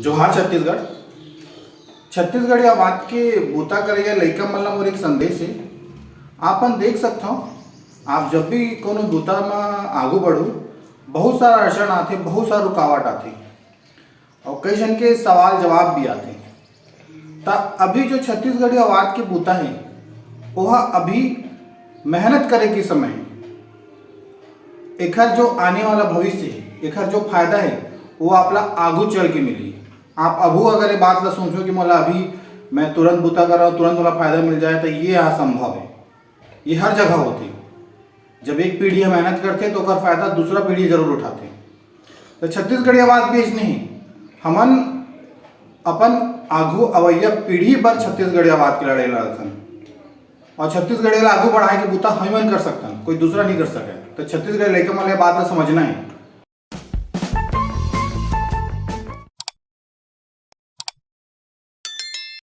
जोहार छत्तीसगढ़। छत्तीसगढ़ी आवाज के बूता करे लइका मन ला मोर एक संदेश है। आपन देख सकता हो, आप जब भी कोनो बूता में आगू बढ़ो, बहुत सारा अड़चन आते, बहुत सारा रुकावट आते और कई जन के सवाल जवाब भी आते। ता अभी जो छत्तीसगढ़ी आवाज के बूता है वह अभी मेहनत करे के समय है। एकर जो आने वाला भविष्य है, एकर जो फायदा है वो आपला आगू चल के मिली। आप अभू अगर ये बात ला सोचो कि मोला अभी मैं तुरंत बूता कर रहा हूँ, तुरंत मोला फायदा मिल जाए, तो ये असंभव है। ये हर जगह होती। जब एक पीढ़ी मेहनत करते तो ओकर फायदा दूसरा पीढ़ी जरूर उठाते। तो छत्तीसगढ़ी आवाज भी नहीं, हमन अपन आगू अवैया पीढ़ी पर छत्तीसगढ़ी आवाज के लड़े लड़थन और छत्तीसगढ़ी ला आगू बढ़ाए के बूता हमन कर सकतन, कोई दूसरा नहीं कर सके। तो छत्तीसगढ़ी लइका मन ले बात ला समझना है।